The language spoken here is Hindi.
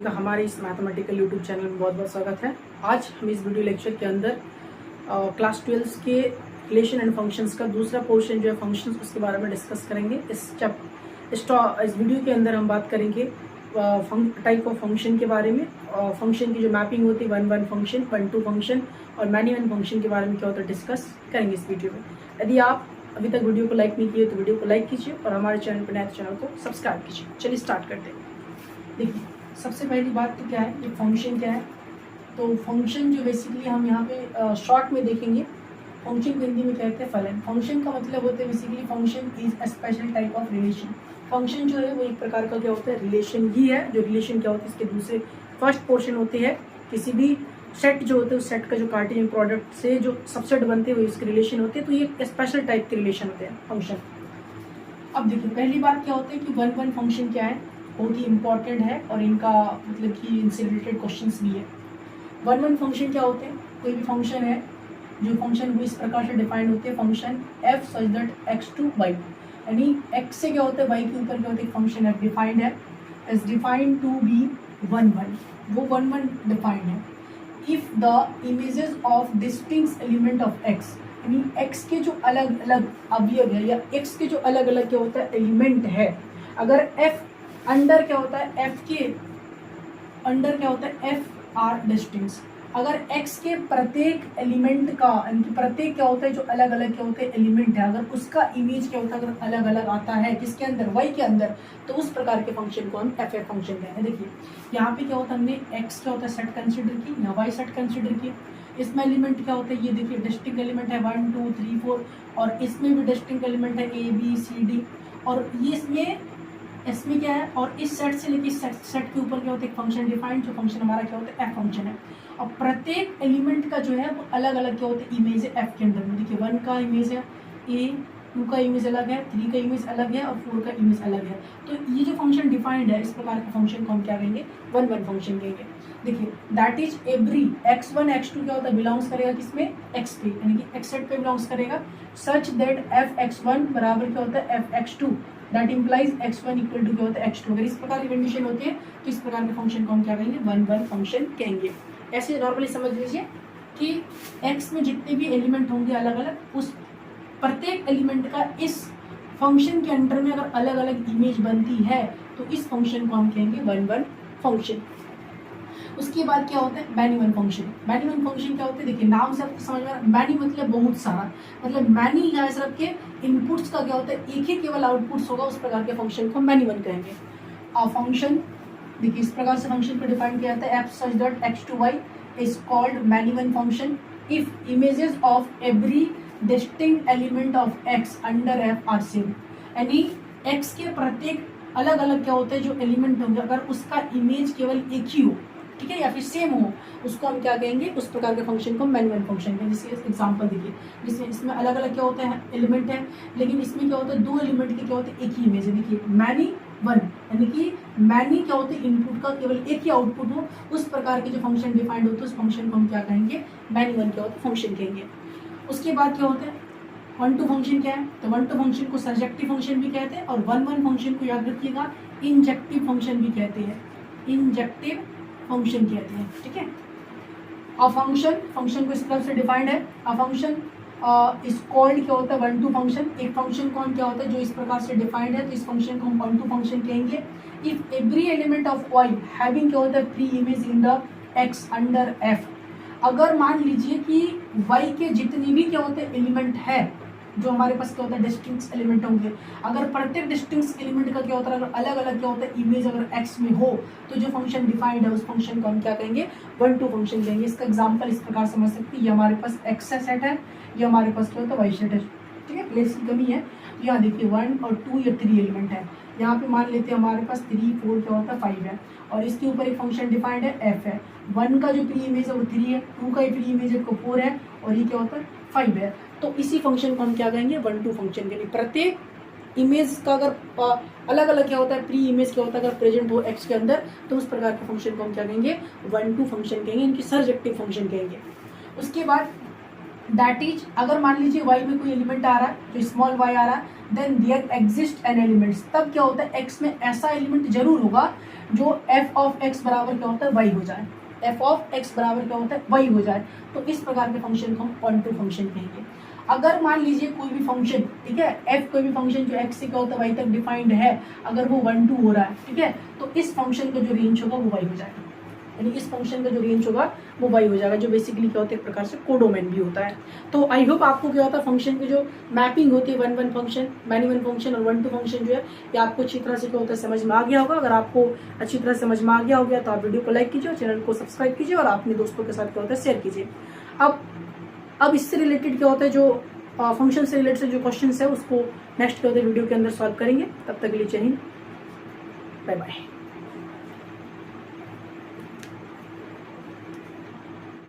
हमारे इस मैथमेटिकल यूट्यूब चैनल में बहुत बहुत स्वागत है। आज हम इस वीडियो लेक्चर के अंदर क्लास 12 के रिलेशन एंड फंक्शंस का दूसरा पोर्शन जो है फंक्शंस, उसके बारे में डिस्कस करेंगे। इस वीडियो के अंदर हम बात करेंगे टाइप ऑफ फंक्शन के बारे में, फंक्शन की जो मैपिंग होती है 1-1 फंक्शन, 1-2 फंक्शन और मैनी-वन फंक्शन के बारे में क्या होता है डिस्कस करेंगे इस वीडियो में। यदि आप अभी तक वीडियो को लाइक नहीं किए तो वीडियो को लाइक कीजिए और हमारे चैनल पर नए चैनल को सब्सक्राइब कीजिए। चलिए स्टार्ट करते हैं। देखिए, सबसे पहली बात तो क्या है, ये फंक्शन क्या है। तो फंक्शन जो बेसिकली हम यहाँ पे शॉर्ट में देखेंगे, फंक्शन को हिंदी में कहते हैं फलन। फंक्शन का मतलब होता है basically function is a special type of relation. Function जो है वो एक प्रकार का क्या होता है, रिलेशन ही है। जो रिलेशन क्या होता है, इसके दूसरे फर्स्ट पोर्शन होते हैं। किसी भी सेट जो होते हैं उस सेट का जो कार्टेशियन प्रोडक्ट से जो सबसेट बनते हैं वो इसके रिलेशन होते हैं। तो ये स्पेशल टाइप के रिलेशन होते हैं फंक्शन। अब देखिए, पहली बात क्या होता है कि 1-1 फंक्शन क्या है, बहुत ही इंपॉर्टेंट है और इनका मतलब कि इनसे रिलेटेड क्वेश्चंस भी है। 1-1 फंक्शन क्या होते हैं, कोई भी फंक्शन है जो फंक्शन वो इस प्रकार से डिफाइंड होते हैं, function f such that x to y, यानी x से क्या होता है y के ऊपर क्या होता है, फंक्शन f डिफाइंड है, इज डिफाइंड टू बी 1-1, वो 1-1 डिफाइंड है। If the images of distinct element of x, यानी x के जो अलग अलग अवयव है या x के जो अलग अलग क्या होता है एलिमेंट है, अगर f अंडर क्या होता है, f के अंडर क्या होता है, f आर डिस्टिंक्ट, अगर x के प्रत्येक एलिमेंट का यानी प्रत्येक क्या होता है जो अलग अलग क्या होते हैं एलिमेंट है, अगर उसका इमेज क्या होता है अगर अलग अलग आता है किसके अंदर, y के अंदर, तो उस प्रकार के फंक्शन को हम f फंक्शन कहते हैं। देखिए यहाँ पे क्या होता है, हमने x क्या होता है सेट कंसिडर की या y सेट कंसिडर की। इसमें एलिमेंट क्या होता है, ये देखिए डिस्टिंक्ट एलिमेंट है 1 2 3 4, और इसमें भी डिस्टिंक्ट एलिमेंट है a b c d, और ये इसमें क्या है, और इस सेट से लेकर इस सेट के ऊपर क्या होता है फंक्शन डिफाइंड, जो फंक्शन हमारा क्या होता है f फंक्शन है। और प्रत्येक एलिमेंट का जो है वो अलग अलग क्या होता है इमेज है f के अंदर में। देखिए 1 का इमेज है a, 2 का इमेज अलग है, 3 का इमेज अलग है और 4 का इमेज अलग है। तो ये जो फंक्शन डिफाइंड है, इस प्रकार के फंक्शन को हम क्या कहेंगे, 1-1 फंक्शन कहेंगे। देखिए that is every x1 x2 क्या होता है बिलोंग्स करेगा किसमें, x पे, यानी कि x सेट पे बिलोंग्स करेगा, सच दैट f(x1) बराबर क्या होता है f(x2), that implies x1 equal to क्या होता है x2। अगर इस प्रकार की कंडीशन होती है तो इस प्रकार के फंक्शन को हम क्या कहेंगे, 1-1 फंक्शन कहेंगे। ऐसे नॉर्मली समझ लीजिए कि x में जितने भी एलिमेंट होंगे अलग अलग, उस प्रत्येक एलिमेंट का इस फंक्शन के अंडर में अगर अलग अलग इमेज बनती है तो इस फंक्शन को हम कहेंगे 1-1 फंक्शन। उसके बाद क्या होता है, मैनी-वन फंक्शन। मैनी-वन फंक्शन क्या होता है, देखिए नाम से आपको समझ में आ रहा है, मैनी मतलब बहुत सारा, मतलब मैनी यहाँ सब के इनपुट्स का क्या होता है एक ही केवल आउटपुट्स होगा, उस प्रकार के फंक्शन को मैनी-वन कहेंगे। अ फंक्शन, देखिए इस प्रकार से फंक्शन को डिफाइन किया जाता है, f such that x to y is called many-one function if images of every distinct element of x under f are same, यानी x के प्रत्येक अलग अलग क्या होता है जो एलिमेंट होंगे, अगर उसका इमेज केवल एक ही हो, ठीक है, या फिर सेम हो, उसको हम क्या कहेंगे, उस प्रकार के फंक्शन को मैनी-वन फंक्शन कहेंगे। जैसे एग्जांपल देखिए, जिसमें इसमें अलग अलग क्या होता है एलिमेंट है, लेकिन इसमें क्या होता है दो एलिमेंट के क्या होते हैं एक ही इमेज है। देखिए मैनी-वन, यानी कि मैनी क्या होते हैं इनपुट का केवल एक ही आउटपुट हो, उस प्रकार के जो फंक्शन डिफाइंड होते हैं उस फंक्शन को हम क्या कहेंगे, मैनी-वन क्या होता है फंक्शन कहेंगे। उसके बाद क्या होता है 1-2 फंक्शन क्या है, तो 1-2 फंक्शन को सर्जेक्टिव फंक्शन भी कहते हैं, और 1-1 फंक्शन को याद रखिएगा इंजेक्टिव फंक्शन भी कहते हैं, इंजेक्टिव फंक्शन कहते हैं, ठीक है। अ फंक्शन को इस तरह से डिफाइंड है, अ फंक्शन इज कॉल्ड क्या होता है 1-2 फंक्शन। एक फंक्शन कौन क्या होता है जो इस प्रकार से डिफाइंड है, तो इस फंक्शन को हम 1-2 फंक्शन कहेंगे। If every element of y having क्या होता है pre image in the x under f, अगर मान लीजिए कि y के जितने भी क्या होते हैं एलिमेंट है, जो हमारे पास क्या होता है डिस्टिंक्ट एलिमेंट होंगे, अगर प्रत्येक डिस्टिंक्ट एलिमेंट का क्या होता है अगर अलग अलग क्या होता है इमेज अगर x में हो, तो जो फंक्शन डिफाइंड है उस फंक्शन को हम क्या कहेंगे, 1-2 फंक्शन कहेंगे। इसका एग्जांपल इस प्रकार समझ सकते हैं, ये हमारे पास x सेट है, ये हमारे पास क्या होता है y सेट है, ठीक है, प्लेस की कमी है। यहाँ देखिए 1 और 2 या 3 एलिमेंट है, यहाँ पे मान लेते हैं हमारे पास 3 4 क्या होता है 5 है, और इसके ऊपर एक फंक्शन डिफाइंड है f है। 1 का जो प्री इमेज है वो 3 है, 2 का प्री इमेज है 4 है, और ये क्या होता है 5 है। तो इसी फंक्शन को हम क्या कहेंगे, 1-2 फंक्शन कहेंगे। प्रत्येक इमेज का अगर अलग अलग क्या होता है प्री इमेज क्या होता है अगर प्रेजेंट हो x के अंदर, तो उस प्रकार के फंक्शन को हम क्या कहेंगे, 1-2 फंक्शन कहेंगे, इनकी सर्जेक्टिव फंक्शन कहेंगे। उसके बाद दैट इज, अगर मान लीजिए y में कोई एलिमेंट आ रहा है, जो स्मॉल y आ रहा है, then there exist an elements, तब क्या होता है x में ऐसा एलिमेंट जरूर होगा जो एफ ऑफ एक्स बराबर क्या होता है, वाई हो जाए, एफ ऑफ एक्स बराबर क्या होता है, वाई हो जाए, तो इस प्रकार के फंक्शन को हम कॉन्टूर फंक्शन कहेंगे। अगर मान लीजिए कोई भी फंक्शन, ठीक है, एफ कोई भी फंक्शन जो एक्स से क्या होता है वाई तक डिफाइंड है, अगर वो 1 2 हो रहा है, ठीक है, तो इस फंक्शन का जो रेंज होगा वो वाई हो जाएगा, यानी इस फंक्शन का जो रेंज होगा वो वाई हो जाएगा, जो बेसिकली क्या होता है एक प्रकार से कोडोमेन भी होता है। तो आई होप आपको क्या होता है फंक्शन की जो मैपिंग होती है 1 1 फंक्शन, मैनी 1 फंक्शन और 1 2 फंक्शन जो है ये आपको अच्छी तरह से क्या होता है समझ में आ गया होगा। अगर आपको अच्छी तरह समझ में आ गया होगा तो आप वीडियो को लाइक कीजिए और चैनल को सब्सक्राइब कीजिए और अपने दोस्तों के साथ क्या होता है शेयर कीजिए। अब इससे रिलेटेड क्या होता है जो फंक्शन से रिलेटेड जो क्वेश्चन है उसको नेक्स्ट क्या होता है वीडियो के अंदर सॉल्व करेंगे। तब तक के लिए जय हिंद, बाय बाय।